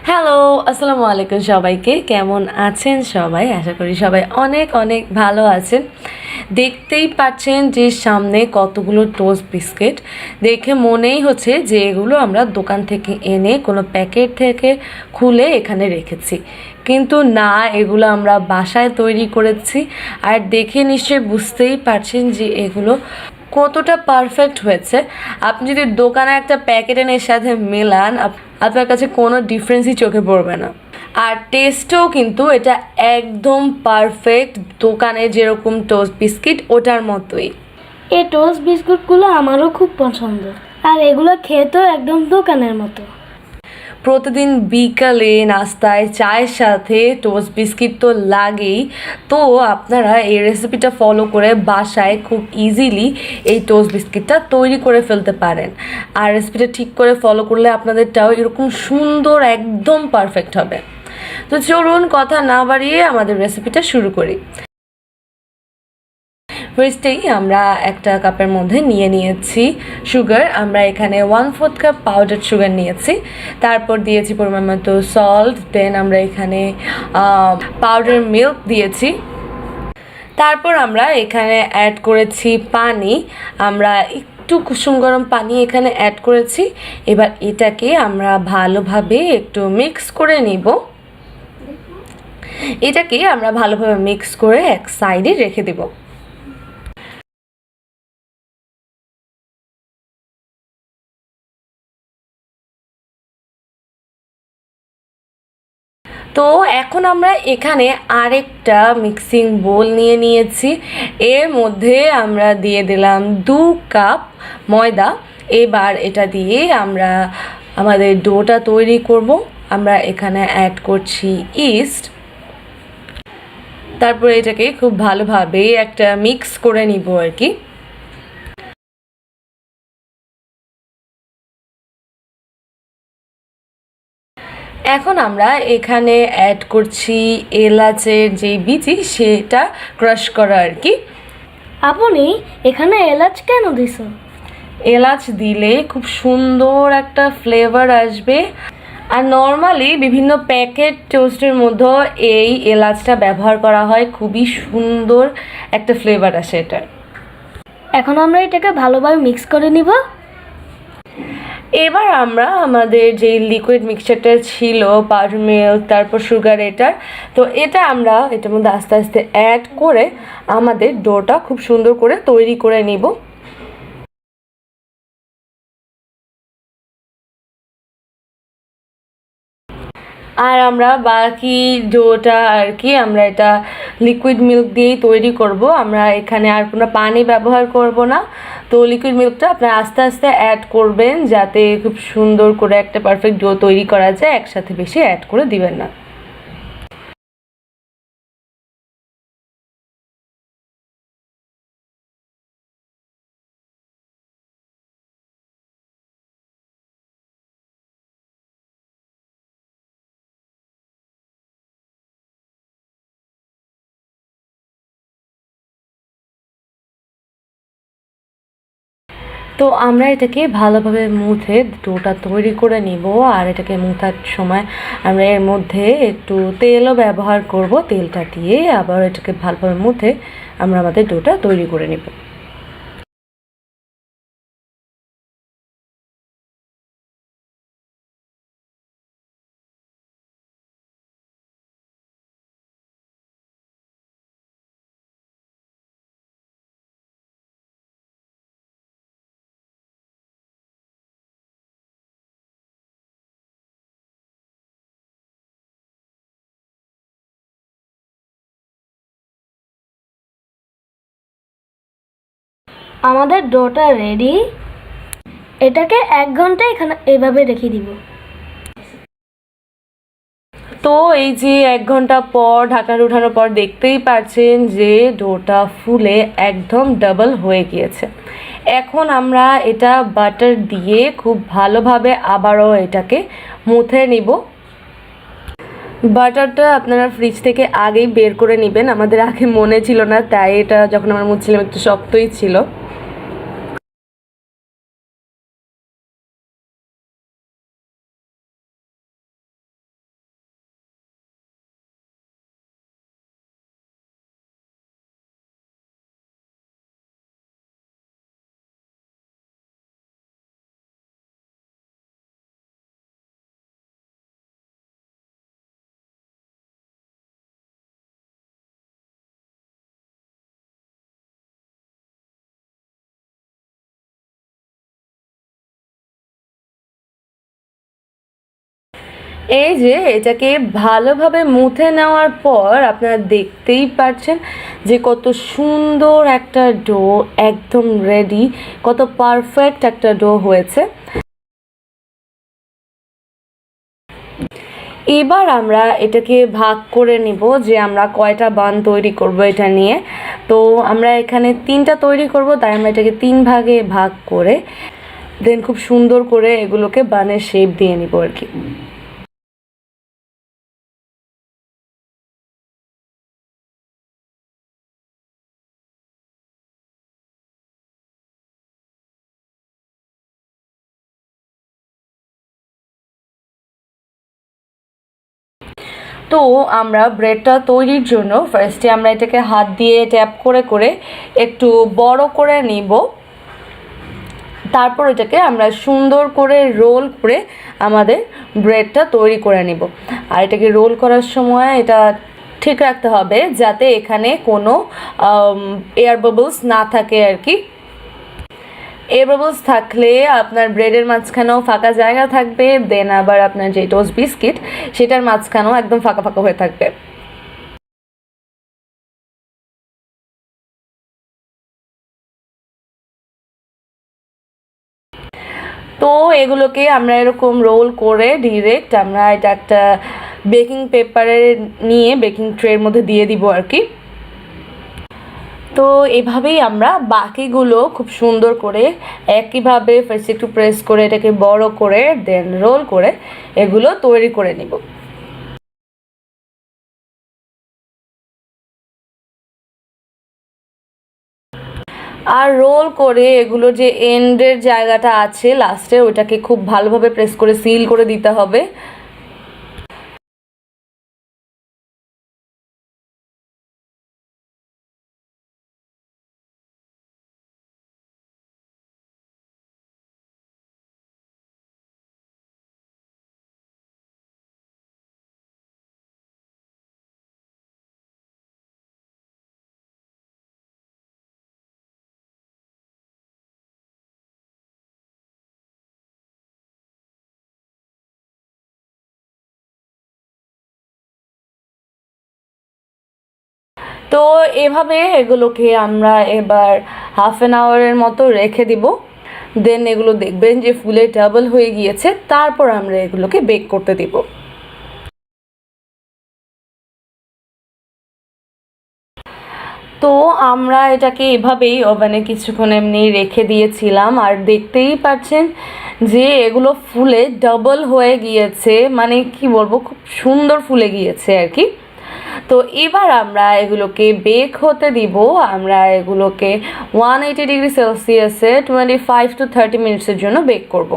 Hello, আসসালামু আলাইকুম সবাইকে। কেমন আছেন সবাই? আশা করি সবাই অনেক অনেক ভালো আছেন। দেখতেই পাচ্ছেন যে সামনে কতগুলো টোস্ট বিস্কিট। দেখে মনেই হচ্ছে যে এগুলো আমরা দোকান থেকে এনে কোনো প্যাকেট থেকে খুলে এখানে রেখেছি, কিন্তু না, এগুলো আমরা বাসায় তৈরি করেছি। আর দেখে নিশ্চয়ই বুঝতেই পারছেন যে এগুলো কতটা পারফেক্ট হয়েছে। আপনি যদি দোকানে একটা প্যাকেট এনে এর সাথে মেলান, আপনার কাছে কোনো ডিফারেন্সই চোখে পড়বে না। আর টেস্টও কিন্তু এটা একদম পারফেক্ট, দোকানে যেরকম টোস্ট বিস্কিট ওটার মতোই। এই টোস্ট বিস্কুটগুলো আমারও খুব পছন্দ, আর এগুলো খেতেও একদম দোকানের মতো। প্রতিদিন বিকালে নাস্তায় চায়ের সাথে টোস্ট বিস্কিট তো লাগেই। তো আপনারা এই রেসিপিটা ফলো করে বাসায় খুব ইজিলি এই টোস্ট বিস্কিটটা তৈরি করে ফেলতে পারেন। আর রেসিপিটা ঠিক করে ফলো করলে আপনাদেরটাও এরকম সুন্দর একদম পারফেক্ট হবে। তো চলুন কথা না বাড়িয়ে আমাদের রেসিপিটা শুরু করি। ফার্স্টেই আমরা একটা কাপের মধ্যে নিয়েছি সুগার। আমরা এখানে 1/4 কাপ পাউডার সুগার নিয়েছি। তারপর দিয়েছি পরিমাণ মতো সল্ট। দেন আমরা এখানে পাউডার মিল্ক দিয়েছি। তারপর আমরা এখানে অ্যাড করেছি পানি। আমরা একটু কুসুম গরম পানি এখানে অ্যাড করেছি। এবার এটাকে আমরা ভালোভাবে একটু মিক্স করে নিব। এটাকে আমরা ভালোভাবে মিক্স করে এক সাইডে রেখে দেব। তো এখন আমরা এখানে আরেকটা মিক্সিং বোল নিয়েছি। এর মধ্যে আমরা দিয়ে দিলাম 2 কাপ ময়দা। এবার এটা দিয়ে আমরা আমাদের ডোটা তৈরি করব। আমরা এখানে অ্যাড করছি ইস্ট। তারপরে এটাকে খুব ভালোভাবে একটা মিক্স করে নিব আর কি। এখন আমরা এখানে অ্যাড করছি এলাচের যে বিচি, সেটা ক্রাশ করা আর কি। আপনি এখানে এলাচ কেন দিছো? এলাচ দিলে খুব সুন্দর একটা ফ্লেভার আসবে। আর নর্মালি বিভিন্ন প্যাকেট টোস্টের মধ্যে এই এলাচটা ব্যবহার করা হয়, খুবই সুন্দর একটা ফ্লেভার আসে এটার। এখন আমরা এটাকে ভালোভাবে মিক্স করে নিব। এবার আমরা আমাদের যে লিকুইড মিক্সচারটা ছিল, পাউডার মিল্ক তারপর সুগার, তো এটা আমরা এটার মধ্যে আস্তে আস্তে অ্যাড করে আমাদের ডোটা খুব সুন্দর করে তৈরি করে নিব। আর আমরা বাকি ডোটা আর কি আমরা এটা লিকুইড মিল্ক দিয়েই তৈরি করব। আমরা এখানে আর কোনো পানি ব্যবহার করব না। তো লিকুইড মিল্কটা আপনারা আস্তে আস্তে অ্যাড করবেন, যাতে খুব সুন্দর করে একটা পারফেক্ট ডো তৈরি করা যায়। একসাথে বেশি অ্যাড করে দিবেন না। তো আমরা এটাকে ভালোভাবে মুথে ডোটা তৈরি করে নিব। আর এটাকে মুথার সময় আমরা এর মধ্যে একটু তেলও ব্যবহার করব। তেলটা দিয়ে আবার এটাকে ভালোভাবে মুথে আমরা আমাদের ডোটা তৈরি করে নিব। আমাদের ডোটা রেডি। এটাকে 1 ঘন্টা এখানে এভাবে রেখে দিব। তো এই যে 1 ঘন্টা পর ঢাকনা উঠানোর পর দেখতেই পাচ্ছেন যে ডোটা ফুলে একদম ডাবল হয়ে গিয়েছে। এখন আমরা এটা বাটার দিয়ে খুব ভালোভাবে আবারও এটাকে মুথে নিব। বাটারটা আপনারা ফ্রিজ থেকে আগেই বের করে নেবেন। আমাদের আগে মনে ছিল না, তাই এটা যখন আমরা মুছছিলাম একটু শক্তই ছিল। এই যে এটাকে ভালোভাবে মুথে নেওয়ার পর আপনারা দেখতেই পাচ্ছেন যে কত সুন্দর একটা ডো, একদম রেডি, কত পারফেক্ট একটা ডো হয়েছে। এবার আমরা এটাকে ভাগ করে নিব যে আমরা কয়টা বান তৈরি করব এটা নিয়ে। তো আমরা এখানে 3টা তৈরি করব, তাই আমরা এটাকে 3 ভাগে ভাগ করে দেন খুব সুন্দর করে এগুলোকে বানের শেপ দিয়ে নিব আর কি। তো আমরা ব্রেডটা তৈরির জন্য ফার্স্টে আমরা এটাকে হাত দিয়ে ট্যাপ করে করে একটু বড় করে নিব। তারপর এটাকে আমরা সুন্দর করে রোল করে আমাদের ব্রেডটা তৈরি করে নিব। আর এটাকে রোল করার সময় এটা ঠিক রাখতে হবে যাতে এখানে কোনো এয়ার বাবলস না থাকে আর কি। এয়ার বাবলস থাকলে আপনার ব্রেডের মাঝখানেও ফাঁকা জায়গা থাকবে, দেন আবার আপনার যে টোস্ট বিস্কিট সেটার মাঝখানেও একদম ফাঁকা ফাঁকা হয়ে থাকবে। তো এগুলোকে আমরা এরকম রোল করে ডিরেক্ট আমরা এটা একটা বেকিং পেপারে নিয়ে বেকিং ট্রের মধ্যে দিয়ে দিব আর কি। তো এভাবেই আমরা বাকিগুলো খুব সুন্দর করে একইভাবে ফার্স্ট একটু প্রেস করে এটাকে বড় করে দেন রোল করে এগুলো তৈরি করে নিব। আর রোল করে এগুলো যে এন্ডের জায়গাটা আছে লাস্টে ওইটাকে খুব ভালোভাবে প্রেস করে সিল করে দিতে হবে। তো এভাবে এগুলোকে আমরা এবার হাফ অ্যান আওয়ারের মতো রেখে দিব। দেন এগুলো দেখবেন যে ফুলে ডাবল হয়ে গিয়েছে, তারপর আমরা এগুলোকে বেক করতে দিব। তো আমরা এটাকে এভাবেই ওভেনে কিছুক্ষণ এমনি রেখে দিয়েছিলাম, আর দেখতেই পাচ্ছেন যে এগুলো ফুলে ডাবল হয়ে গিয়েছে, মানে কি বলবো, খুব সুন্দর ফুলে গিয়েছে আর কি। তো এবার আমরা এগুলোকে বেক হতে দিব। আমরা এগুলোকে 180 ডিগ্রি সেলসিয়াসে 25 to 30 মিনিটসের জন্য বেক করব।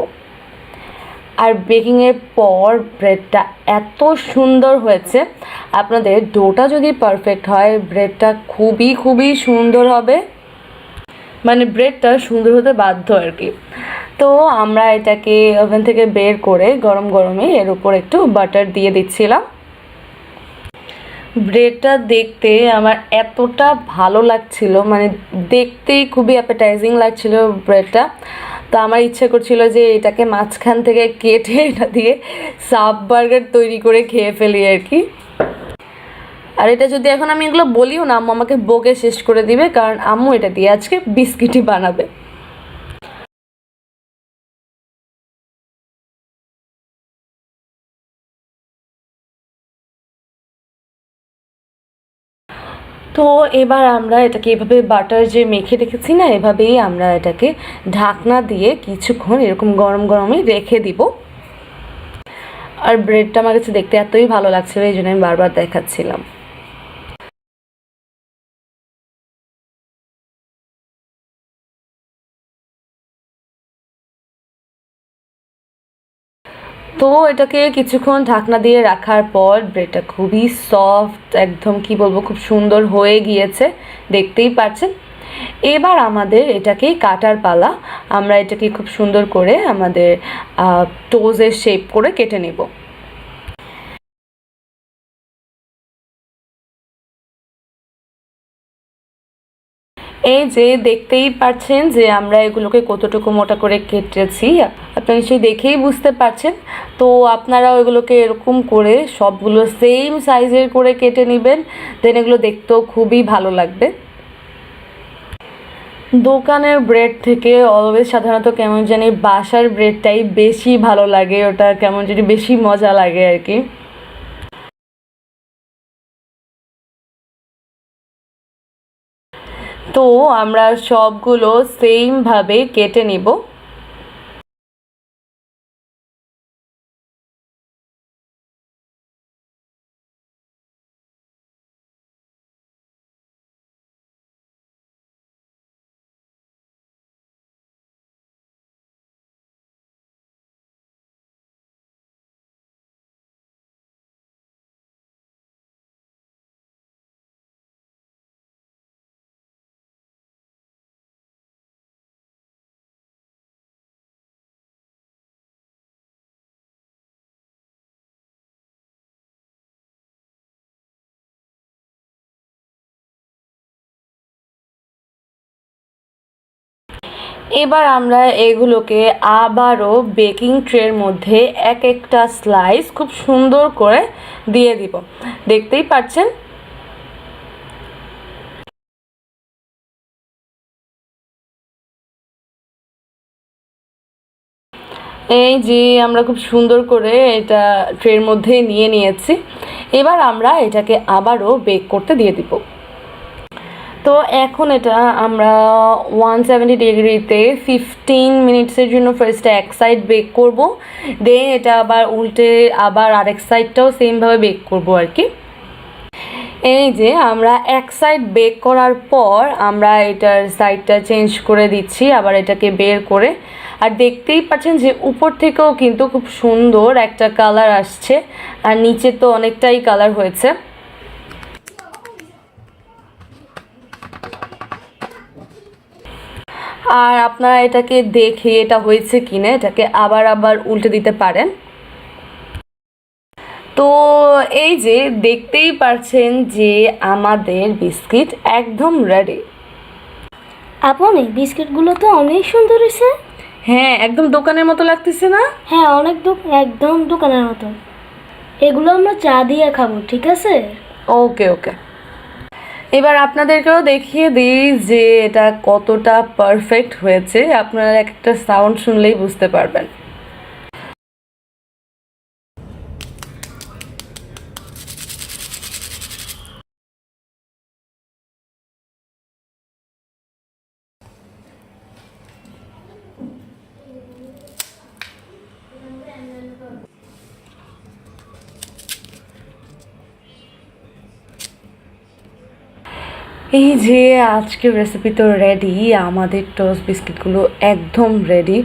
আর বেকিংয়ের পর ব্রেডটা এত সুন্দর হয়েছে, আপনাদের ডোটা যদি পারফেক্ট হয় ব্রেডটা খুবই খুবই সুন্দর হবে, মানে ব্রেডটা সুন্দর হতে বাধ্য আর কি। তো আমরা এটাকে ওভেন থেকে বের করে গরম গরমে এর উপর একটু বাটার দিয়ে দিচ্ছিলাম। ব্রেডটা দেখতে আমার এতটা ভালো লাগছিল, মানে দেখতেই খুবই অ্যাপেটাইজিং লাগছিল ব্রেডটা। তো আমার ইচ্ছে করছিল যে এটাকে মাঝখান থেকে কেটে এটা দিয়ে সাব বার্গার তৈরি করে খেয়ে ফেলি আর কি। আর এটা যদি এখন আমি এগুলো বলিও না, আম্মু আমাকে বকে শেষ করে দিবে, কারণ আম্মু এটা দিয়ে আজকে বিস্কিটই বানাবে। তো এবার আমরা এটাকে এভাবে বাটার যে মেখে রেখেছি না, এভাবেই আমরা এটাকে ঢাকনা দিয়ে কিছুক্ষণ এরকম গরম গরমে রেখে দিব। আর ব্রেডটা আমার কাছে দেখতে এতই ভালো লাগছিল, এই জন্য আমি বারবার দেখাচ্ছিলাম। তো এটাকে কিছুক্ষণ ঢাকনা দিয়ে রাখার পর ব্রেডটা খুবই সফট, একদম কি বলবো, খুব সুন্দর হয়ে গিয়েছে, দেখতেই পাচ্ছেন। এবার আমাদের এটাকেই কাটার পালা। আমরা এটাকে খুব সুন্দর করে আমাদের টোজের শেপ করে কেটে নেব। এই যে দেখতেই পাচ্ছেন যে আমরা এগুলোকে কতটুকু মোটা করে কেটেছি, আপনারা নিশ্চয়ই দেখেই বুঝতে পারছেন। তো আপনারা ওইগুলোকে এরকম করে সবগুলো সেম সাইজের করে কেটে নেবেন, দেন এগুলো দেখতেও খুবই ভালো লাগবে। দোকানের ব্রেড থেকে অলওয়েজ সাধারণত কেমন জানি বাসার ব্রেডটাই বেশি ভালো লাগে, ওটা কেমন জানি বেশি মজা লাগে আর কি। তো আমরা সবগুলো সেমভাবে কেটে নিব। এবার আমরা এগুলোকে আবারও বেকিং ট্রের মধ্যে এক একটা স্লাইস খুব সুন্দর করে দিয়ে দিব, দেখতেই পাচ্ছেন। এই যে আমরা খুব সুন্দর করে এটা ট্রের মধ্যে নিয়ে নিয়েছি। এবার আমরা এটাকে আবারও বেক করতে দিয়ে দিব। তো এখন এটা আমরা 170 ডিগ্রিতে 15 মিনিটসের জন্য ফার্স্টে এক সাইড বেক করব, দেন এটা আবার উল্টে আবার আরেক সাইডটাও সেমভাবে বেক করব আর কি। এই যে আমরা এক সাইড বেক করার পর আমরা এটার সাইডটা চেঞ্জ করে দিচ্ছি, আবার এটাকে বের করে। আর দেখতেই পাচ্ছেন যে উপর থেকেও কিন্তু খুব সুন্দর একটা কালার আসছে, আর নিচে তো অনেকটাই কালার হয়েছে। আর আপনারা এটাকে দেখে এটা হয়েছে কিনা এটাকে আবার আবার উল্টে দিতে পারেন। তো এই যে দেখতেই পারছেন যে আমাদের বিস্কিট একদম রেডি। আপনি বিস্কিটগুলো তো অনেক সুন্দর হয়েছে। হ্যাঁ, একদম দোকানের মতো লাগতেছে না? হ্যাঁ, একদম দোকানের মতো। এগুলো আমরা চা দিয়ে খাবো, ঠিক আছে? ওকে ওকে। এবার আপনাদেরকেও দেখিয়ে দিই যে এটা কতটা পারফেক্ট হয়েছে। আপনারা একটা সাউন্ড শুনলেই বুঝতে পারবেন। এই যে আজকের রেসিপি তো রেডি, আমাদের টোস্ট বিস্কিটগুলো একদম রেডি।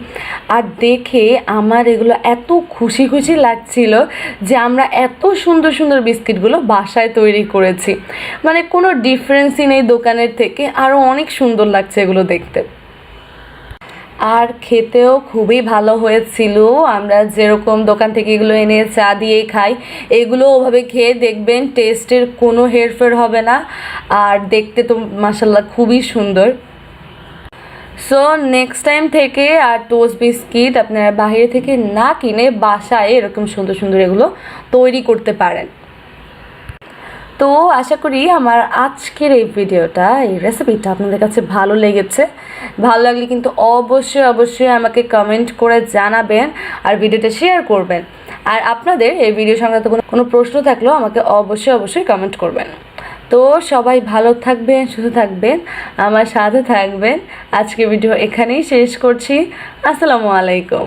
আর দেখে আমার এগুলো এত খুশি খুশি লাগছিল যে আমরা এত সুন্দর সুন্দর বিস্কিটগুলো বাসায় তৈরি করেছি, মানে কোনো ডিফারেন্সই নেই দোকানের থেকে, আরও অনেক সুন্দর লাগছে এগুলো দেখতে। আর খেতেও খুবই ভালো হয়েছিল। আমরা যেরকম দোকান থেকে এগুলো এনে চা দিয়েই খাই, এগুলো ওভাবে খেয়ে দেখবেন টেস্টের কোনো হেরফের হবে না, আর দেখতে তো মাশাল্লাহ খুবই সুন্দর। সো নেক্সট টাইম থেকে আর টোস্ট বিস্কিট আপনারা বাইরে থেকে না কিনে বাসায় এরকম সুন্দর সুন্দর এগুলো তৈরি করতে পারেন। তো আশা করি আমার আজকের এই ভিডিওটা, এই রেসিপিটা আপনাদের কাছে ভালো লেগেছে। ভালো লাগলে কিন্তু অবশ্যই অবশ্যই আমাকে কমেন্ট করে জানাবেন আর ভিডিওটা শেয়ার করবেন। আর আপনাদের এই ভিডিও সংক্রান্ত কোনো প্রশ্ন থাকলেও আমাকে অবশ্যই অবশ্যই কমেন্ট করবেন। তো সবাই ভালো থাকবেন, সুস্থ থাকবেন, আমার সাথে থাকবেন। আজকে ভিডিও এখানেই শেষ করছি। আসসালামু আলাইকুম।